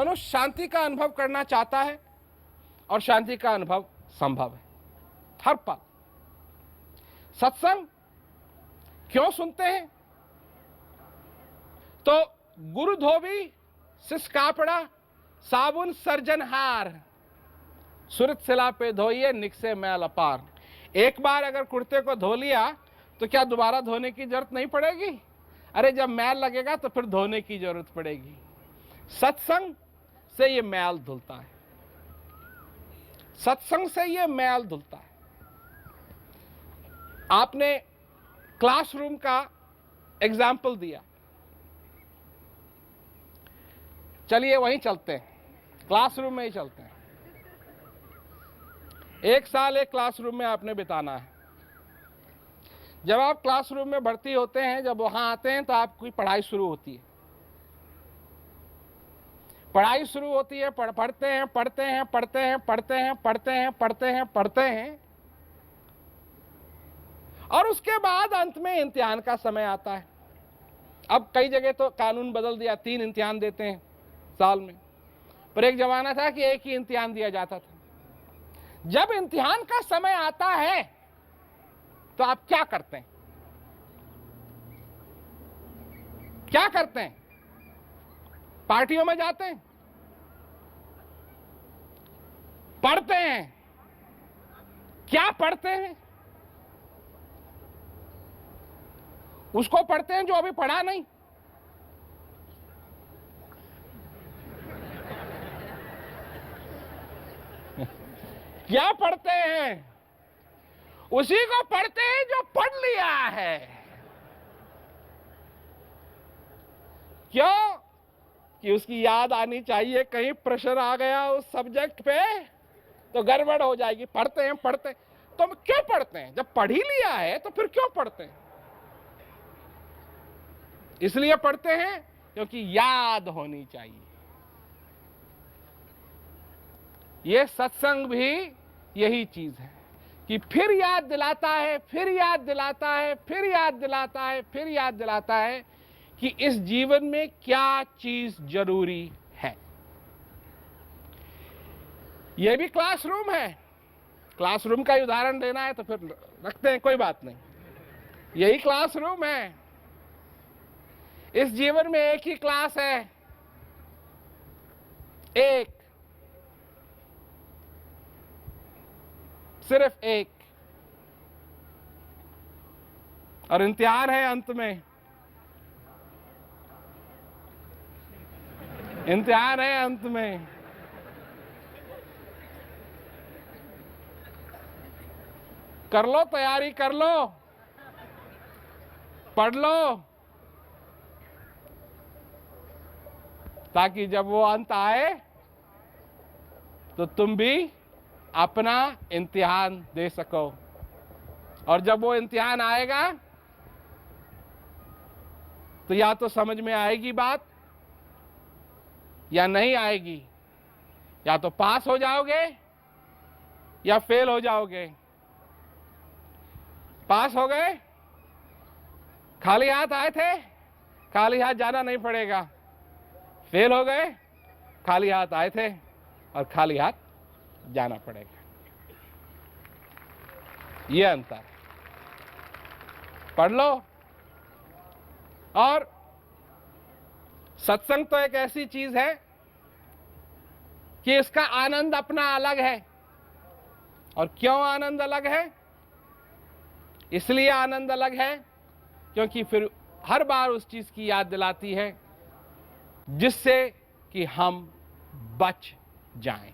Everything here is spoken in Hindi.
मनुष्य शांति का अनुभव करना चाहता है और शांति का अनुभव संभव है हर पल। सत्संग क्यों सुनते हैं? तो गुरु धोबी सिस कापड़ा साबुन सर्जनहार, सुरत सिला पे धोइए निकसे मैल अपार। एक बार अगर कुर्ते को धो लिया तो क्या दोबारा धोने की जरूरत नहीं पड़ेगी? अरे जब मैल लगेगा तो फिर धोने की जरूरत पड़ेगी। सत्संग से ये मैल धुलता है, सत्संग से ये मैल धुलता है। आपने क्लासरूम का एग्जाम्पल दिया, चलिए वहीं चलते हैं, क्लासरूम में ही चलते हैं। एक साल एक क्लासरूम में आपने बिताना है। जब आप क्लासरूम में भर्ती होते हैं, जब वहां आते हैं तो आपकी पढ़ाई शुरू होती है। पढ़ाई शुरू होती है, पढ़ते हैं पढ़ते हैं पढ़ते हैं पढ़ते हैं पढ़ते हैं पढ़ते हैं पढ़ते हैं और उसके बाद अंत में इम्तिहान का समय आता है। अब कई जगह तो कानून बदल दिया, 3 इम्तिहान देते हैं साल में, पर एक जमाना था कि एक ही इम्तिहान दिया जाता था। जब इम्तिहान का समय आता है तो आप क्या करते हैं? क्या करते हैं? पार्टियों में जाते हैं, पढ़ते हैं। क्या पढ़ते हैं? उसको पढ़ते हैं जो अभी पढ़ा नहीं। क्या पढ़ते हैं? उसी को पढ़ते हैं जो पढ़ लिया है। क्यों? कि उसकी याद आनी चाहिए, कहीं प्रेशर आ गया उस सब्जेक्ट पे तो गड़बड़ हो जाएगी। पढ़ते हैं पढ़ते, तो हम क्यों पढ़ते हैं? जब पढ़ ही लिया है तो फिर क्यों पढ़ते हैं? इसलिए पढ़ते हैं क्योंकि याद होनी चाहिए। ये सत्संग भी यही चीज है कि फिर याद दिलाता है, फिर याद दिलाता है, फिर याद दिलाता है, फिर याद दिलाता है कि इस जीवन में क्या चीज जरूरी है। यह भी क्लासरूम है। क्लासरूम का उदाहरण देना है तो फिर रखते हैं, कोई बात नहीं। यही क्लासरूम है। इस जीवन में एक ही क्लास है, एक, सिर्फ एक, और इम्तिहान है अंत में। इम्तिहान है अंत में। कर लो तैयारी, कर लो, पढ़ लो, ताकि जब वो अंत आए तो तुम भी अपना इम्तिहान दे सको। और जब वो इम्तिहान आएगा तो या तो समझ में आएगी बात या नहीं आएगी। या तो पास हो जाओगे या फेल हो जाओगे। पास हो गए, खाली हाथ आए थे, खाली हाथ जाना नहीं पड़ेगा। फेल हो गए, खाली हाथ आए थे और खाली हाथ जाना पड़ेगा। ये अंतर। पढ़ लो। और सत्संग तो एक ऐसी चीज है कि इसका आनंद अपना अलग है। और क्यों आनंद अलग है? इसलिए आनंद अलग है क्योंकि फिर हर बार उस चीज की याद दिलाती है जिससे कि हम बच जाएं।